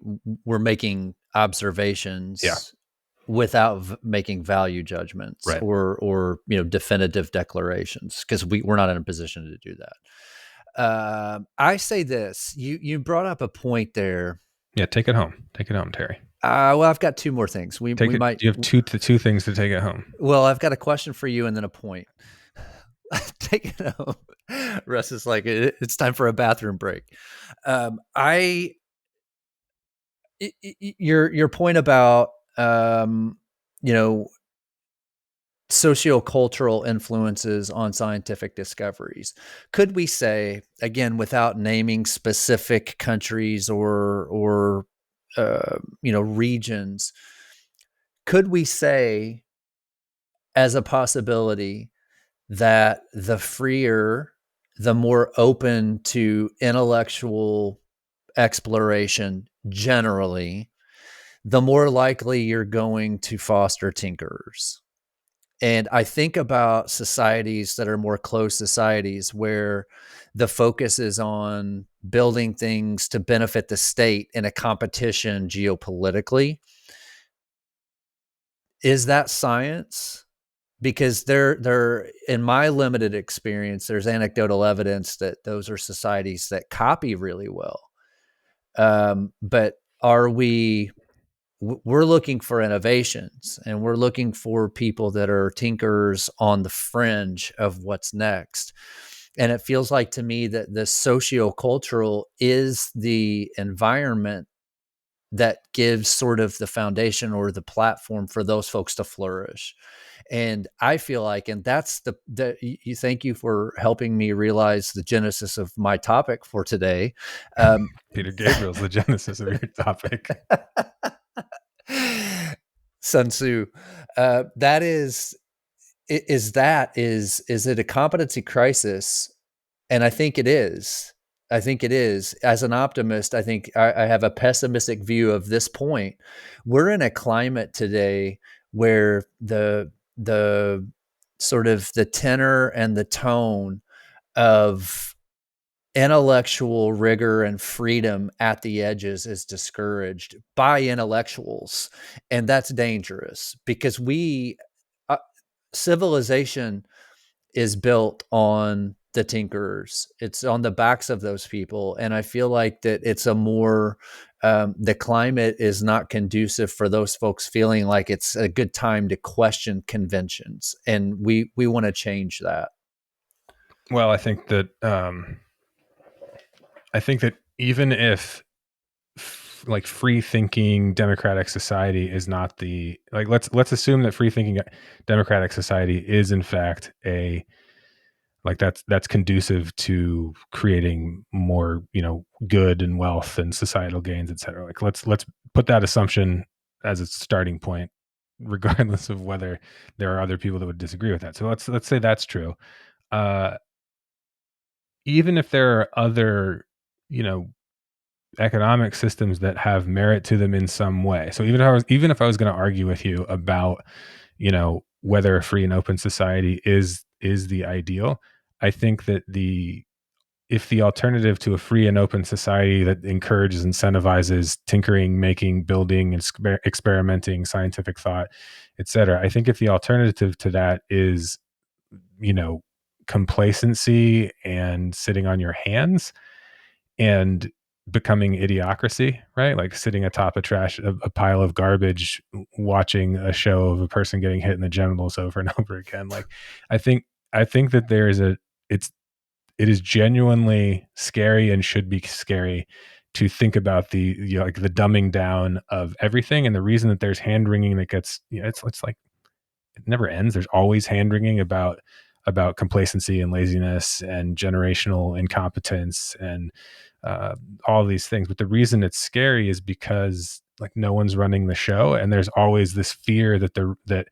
we're making Yeah. observations without making value judgments Right. or definitive declarations, because we're not in a position to do that. I say this. You brought up a point there. Yeah. Take it home. Take it home, Terry. Well, I've got two more things. We Take it. might. You have two things to take it home. Well, I've got a question for you and then a point. Take it home. Russ is like, it's time for a bathroom break. Your point about you know sociocultural influences on scientific discoveries. Could we say, again, without naming specific countries or regions, could we say as a possibility that the freer, the more open to intellectual exploration generally, the more likely you're going to foster tinkerers? And I think about societies that are more closed societies where the focus is on building things to benefit the state in a competition geopolitically. Is that science? Because there, in my limited experience, there's anecdotal evidence that those are societies that copy really well. But are we? We're looking for innovations, and we're looking for people that are tinkerers on the fringe of what's next. And it feels like to me that the sociocultural is the environment that gives sort of the foundation or the platform for those folks to flourish. And I feel like, and that's you thank you for helping me realize the genesis of my topic for today. Peter Gabriel's the genesis of your topic. Sun Tzu. That is it a competency crisis? And I think it is. I think it is. As an optimist, I think I have a pessimistic view of this point. We're in a climate today where the sort of the tenor and the tone of intellectual rigor and freedom at the edges is discouraged by intellectuals, and that's dangerous because civilization is built on the tinkerers. It's on the backs of those people. And I feel like that it's a more, the climate is not conducive for those folks feeling like it's a good time to question conventions. And we want to change that. Well, I think that even if like free thinking democratic society is not the, like, let's assume that free thinking democratic society is in fact a, like, that's conducive to creating more, good and wealth and societal gains, et cetera. Like, let's put that assumption as a starting point, regardless of whether there are other people that would disagree with that. So let's say that's true. Uh, Even if there are other, you know, economic systems that have merit to them in some way. So even if I was going to argue with you about, whether a free and open society is the ideal, I think that if the alternative to a free and open society that encourages, incentivizes tinkering, making, building, and experimenting, scientific thought, et cetera, I think if the alternative to that is, complacency and sitting on your hands and becoming idiocracy, right? Like sitting atop a pile of garbage, watching a show of a person getting hit in the genitals over and over again. Like, I think, that it is genuinely scary and should be scary to think about like the dumbing down of everything. And the reason that there's hand wringing that gets, it's like, it never ends. There's always hand wringing about complacency and laziness and generational incompetence and all these things. But the reason it's scary is because like no one's running the show, and there's always this fear that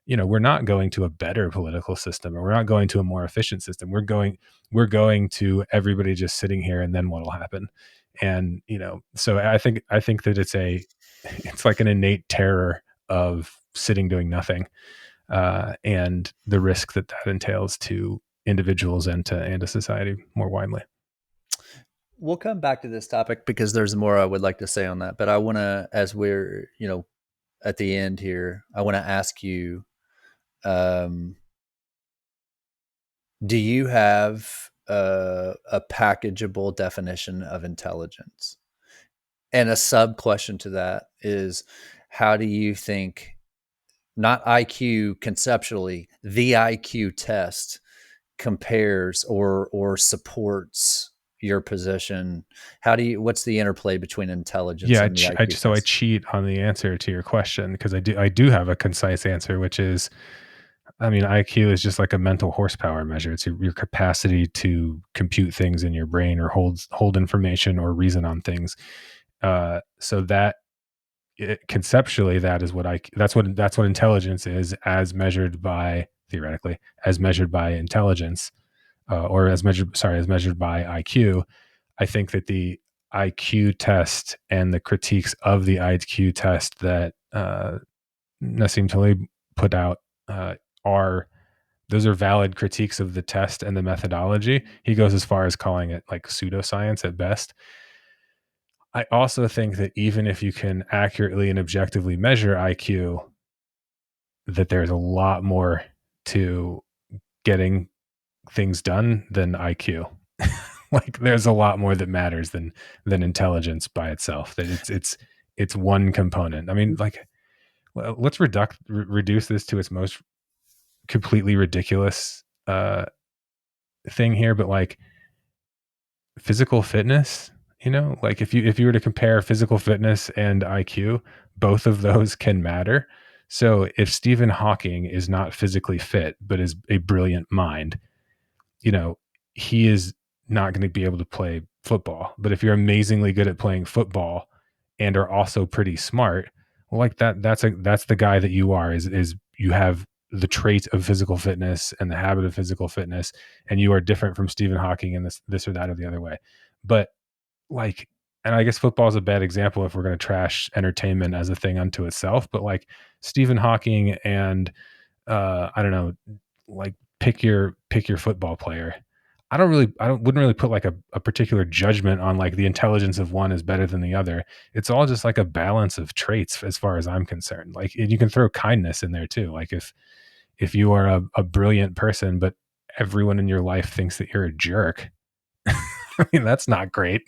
we're not going to a better political system, or we're not going to a more efficient system. We're going to everybody just sitting here, and then what'll happen? And so I think that it's like an innate terror of sitting doing nothing, and the risk that entails to individuals and to society more widely. We'll come back to this topic because there's more I would like to say on that. But I want to, as we're, at the end here, I want to ask you, um, do you have a packageable definition of intelligence? And a sub question to that is, how do you think, not IQ conceptually, the IQ test compares or supports your position? What's the interplay between intelligence Yeah, and the IQ so I test? cheat on the answer to your question, because I do have a concise answer, which is, I mean, IQ is just like a mental horsepower measure. It's your capacity to compute things in your brain, or hold information or reason on things. So that conceptually, that's what intelligence is, as measured by, theoretically, as measured by intelligence, as measured by IQ. I think that the IQ test and the critiques of the IQ test that Nassim Taleb put out, are those are valid critiques of the test and the methodology. He goes as far as calling it like pseudoscience at best. I also think that even if you can accurately and objectively measure IQ, that there's a lot more to getting things done than IQ. Like there's a lot more that matters than intelligence by itself. That it's one component. I mean, like, well, let's reduce this to its most completely ridiculous thing here, but like physical fitness, like if you were to compare physical fitness and IQ, both of those can matter. So if Stephen Hawking is not physically fit but is a brilliant mind, you know, he is not going to be able to play football. But if you're amazingly good at playing football and are also pretty smart, well, like that's the guy that you are, is you have the trait of physical fitness and the habit of physical fitness, and you are different from Stephen Hawking in this or that or the other way. But like, and I guess football is a bad example if we're going to trash entertainment as a thing unto itself, but like Stephen Hawking and I don't know, like pick your football player. Wouldn't really put like a particular judgment on like the intelligence of one is better than the other. It's all just like a balance of traits as far as I'm concerned. Like, and you can throw kindness in there too. Like if you are a brilliant person, but everyone in your life thinks that you're a jerk, I mean, that's not great.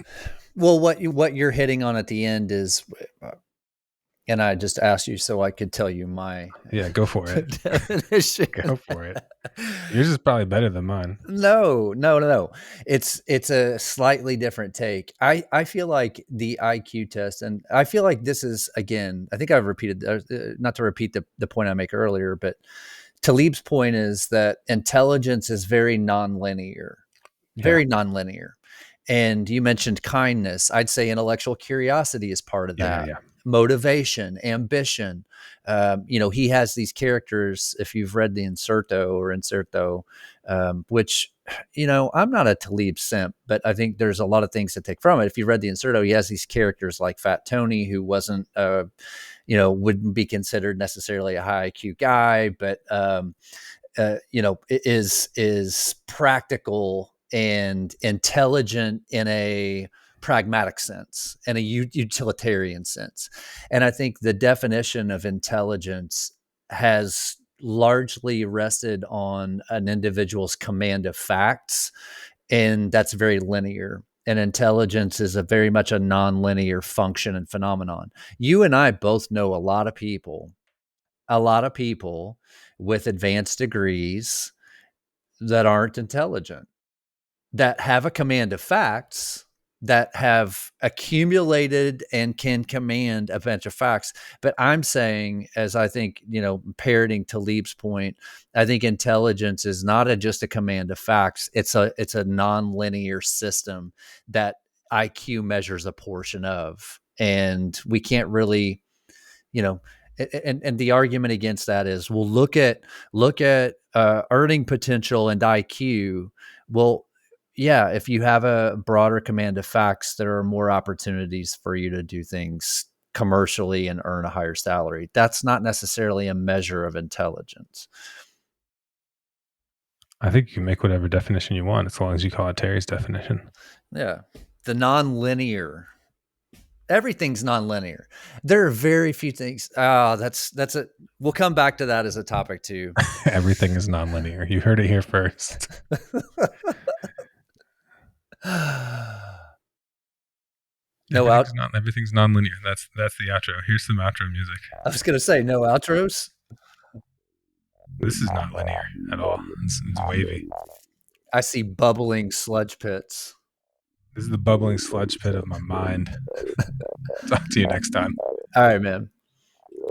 Well, what you're hitting on at the end is, and I just asked you so I could tell you my Yeah, go for it. definition. Go for it. Yours is probably better than mine. No. It's a slightly different take. I feel like the IQ test, and I feel like this is, again, I think I've repeated, not to repeat the point I make earlier, but Taleb's point is that intelligence is very nonlinear, Yeah. very nonlinear. And you mentioned kindness. I'd say intellectual curiosity is part of Yeah. that. Yeah. Motivation, ambition. He has these characters. If you've read the Incerto, which, I'm not a Taleb simp, but I think there's a lot of things to take from it. If you read the Incerto, he has these characters like Fat Tony, who wasn't, wouldn't be considered necessarily a high IQ guy, but is practical and intelligent in a pragmatic sense and a utilitarian sense. And I think the definition of intelligence has largely rested on an individual's command of facts, and that's very linear. And intelligence is a very much a non-linear function and phenomenon. You and I both know a lot of people with advanced degrees that aren't intelligent, that have a command of facts, that have accumulated and can command a bunch of facts. But I'm saying, as I think, parroting Taleb's point, I think intelligence is not just a command of facts. It's a non-linear system that IQ measures a portion of. and we can't really, you know, and the argument against that is, well, look at earning potential and IQ. Well, yeah, if you have a broader command of facts, there are more opportunities for you to do things commercially and earn a higher salary. That's not necessarily a measure of intelligence. I think you can make whatever definition you want as long as you call it Terry's definition. Yeah. The nonlinear. Everything's nonlinear. There are very few things. That's a. We'll come back to that as a topic too. Everything is nonlinear. You heard it here first. No out. Everything's nonlinear. That's the outro. Here's some outro music. I was gonna say no outros. This is not linear at all. It's wavy. I see bubbling sludge pits. This is the bubbling sludge pit of my mind. Talk to you next time. All right, man.